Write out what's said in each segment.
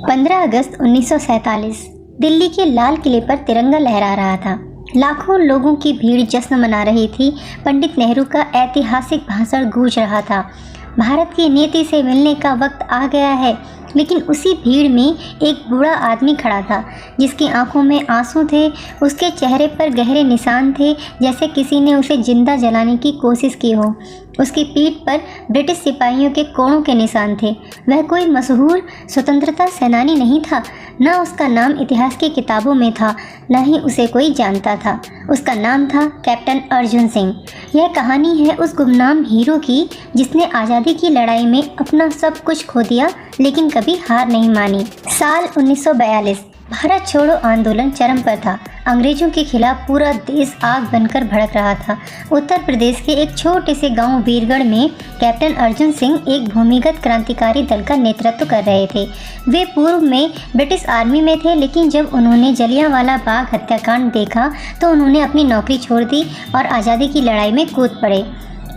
15 अगस्त 1947 दिल्ली के लाल किले पर तिरंगा लहरा रहा था। लाखों लोगों की भीड़ जश्न मना रही थी। पंडित नेहरू का ऐतिहासिक भाषण गूंज रहा था। भारत की नीति से मिलने का वक्त आ गया है। लेकिन उसी भीड़ में एक बूढ़ा आदमी खड़ा था, जिसकी आंखों में आंसू थे। उसके चेहरे पर गहरे निशान थे, जैसे किसी ने उसे जिंदा जलाने की कोशिश की हो। उसकी पीठ पर ब्रिटिश सिपाहियों के कोड़ों के निशान थे। वह कोई मशहूर स्वतंत्रता सेनानी नहीं था, न उसका नाम इतिहास की किताबों में था, न ही उसे कोई जानता था। उसका नाम था कैप्टन अर्जुन सिंह। यह कहानी है उस गुमनाम हीरो की, जिसने आज़ादी की लड़ाई में अपना सब कुछ खो दिया, लेकिन कभी हार नहीं मानी। साल 1942 भारत छोड़ो आंदोलन चरम पर था। अंग्रेजों के खिलाफ पूरा देश आग बनकर भड़क रहा था। उत्तर प्रदेश के एक छोटे से गांव वीरगढ़ में कैप्टन अर्जुन सिंह एक भूमिगत क्रांतिकारी दल का नेतृत्व कर रहे थे। वे पूर्व में ब्रिटिश आर्मी में थे, लेकिन जब उन्होंने जलियांवाला बाग हत्याकांड देखा तो उन्होंने अपनी नौकरी छोड़ दी और आज़ादी की लड़ाई में कूद पड़े।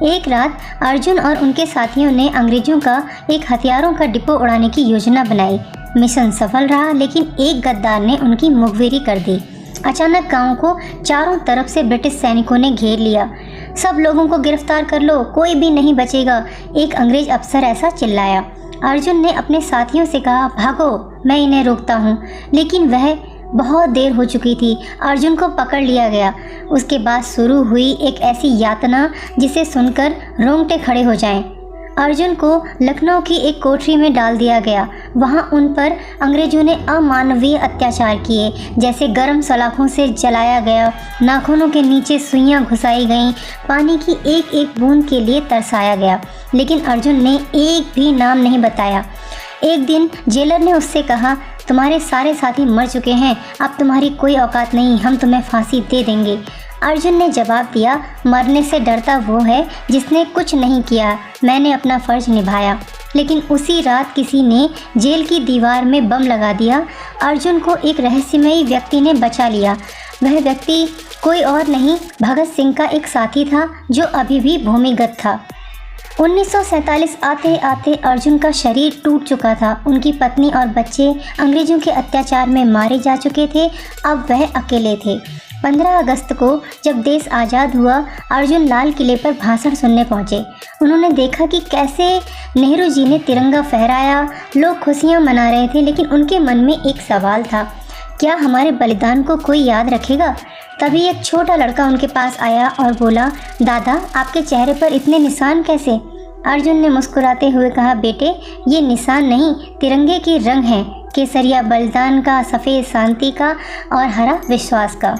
एक रात अर्जुन और उनके साथियों ने अंग्रेजों का एक हथियारों का डिपो उड़ाने की योजना बनाई। मिशन सफल रहा, लेकिन एक गद्दार ने उनकी मुखबिरी कर दी। अचानक गांव को चारों तरफ से ब्रिटिश सैनिकों ने घेर लिया। सब लोगों को गिरफ्तार कर लो, कोई भी नहीं बचेगा, एक अंग्रेज अफसर ऐसा चिल्लाया। अर्जुन ने अपने साथियों से कहा, भागो, मैं इन्हें रोकता हूँ। लेकिन वह बहुत देर हो चुकी थी। अर्जुन को पकड़ लिया गया। उसके बाद शुरू हुई एक ऐसी यातना जिसे सुनकर रोंगटे खड़े हो जाएं। अर्जुन को लखनऊ की एक कोठरी में डाल दिया गया। वहाँ उन पर अंग्रेजों ने अमानवीय अत्याचार किए, जैसे गर्म सलाखों से जलाया गया, नाखूनों के नीचे सुइयां घुसाई गईं, पानी की एक एक बूंद के लिए तरसाया गया। लेकिन अर्जुन ने एक भी नाम नहीं बताया। एक दिन जेलर ने उससे कहा, तुम्हारे सारे साथी मर चुके हैं, अब तुम्हारी कोई औकात नहीं, हम तुम्हें फांसी दे देंगे। अर्जुन ने जवाब दिया, मरने से डरता वो है जिसने कुछ नहीं किया, मैंने अपना फ़र्ज निभाया। लेकिन उसी रात किसी ने जेल की दीवार में बम लगा दिया। अर्जुन को एक रहस्यमयी व्यक्ति ने बचा लिया। वह व्यक्ति कोई और नहीं, भगत सिंह का एक साथी था, जो अभी भी भूमिगत था। 1947 आते आते अर्जुन का शरीर टूट चुका था। उनकी पत्नी और बच्चे अंग्रेजों के अत्याचार में मारे जा चुके थे। अब वह अकेले थे। 15 अगस्त को जब देश आज़ाद हुआ, अर्जुन लाल किले पर भाषण सुनने पहुंचे। उन्होंने देखा कि कैसे नेहरू जी ने तिरंगा फहराया, लोग खुशियां मना रहे थे, लेकिन उनके मन में एक सवाल था, क्या हमारे बलिदान को कोई याद रखेगा? तभी एक छोटा लड़का उनके पास आया और बोला, दादा, आपके चेहरे पर इतने निशान कैसे? अर्जुन ने मुस्कुराते हुए कहा, बेटे, ये निशान नहीं, तिरंगे के रंग हैं, केसरिया बलिदान का, सफ़ेद शांति का और हरा विश्वास का।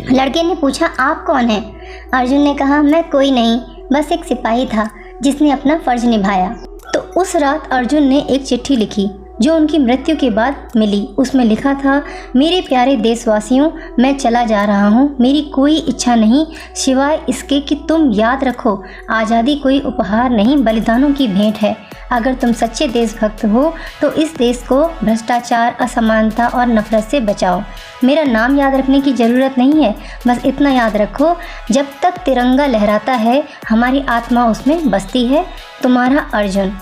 लड़के ने पूछा, आप कौन हैं? अर्जुन ने कहा, मैं कोई नहीं, बस एक सिपाही था जिसने अपना फ़र्ज निभाया। तो उस रात अर्जुन ने एक चिट्ठी लिखी जो उनकी मृत्यु के बाद मिली। उसमें लिखा था, मेरे प्यारे देशवासियों, मैं चला जा रहा हूँ। मेरी कोई इच्छा नहीं सिवाय इसके कि तुम याद रखो, आज़ादी कोई उपहार नहीं, बलिदानों की भेंट है। अगर तुम सच्चे देशभक्त हो तो इस देश को भ्रष्टाचार, असमानता और नफरत से बचाओ। मेरा नाम याद रखने की ज़रूरत नहीं है, बस इतना याद रखो, जब तक तिरंगा लहराता है हमारी आत्मा उसमें बसती है। तुम्हारा अर्जुन।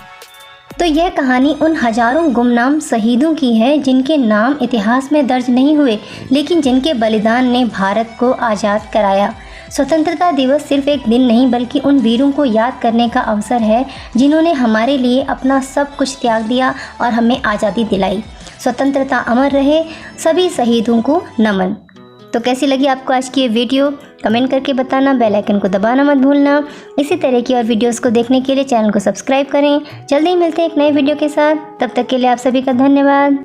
तो यह कहानी उन हजारों गुमनाम शहीदों की है जिनके नाम इतिहास में दर्ज नहीं हुए, लेकिन जिनके बलिदान ने भारत को आज़ाद कराया। स्वतंत्रता दिवस सिर्फ एक दिन नहीं, बल्कि उन वीरों को याद करने का अवसर है जिन्होंने हमारे लिए अपना सब कुछ त्याग दिया और हमें आज़ादी दिलाई। स्वतंत्रता अमर रहे। सभी शहीदों को नमन। तो कैसी लगी आपको आज की ये वीडियो? कमेंट करके बताना, बेल आइकन को दबाना मत भूलना। इसी तरह की और वीडियोस को देखने के लिए चैनल को सब्सक्राइब करें। जल्दी ही मिलते हैं एक नए वीडियो के साथ। तब तक के लिए आप सभी का धन्यवाद।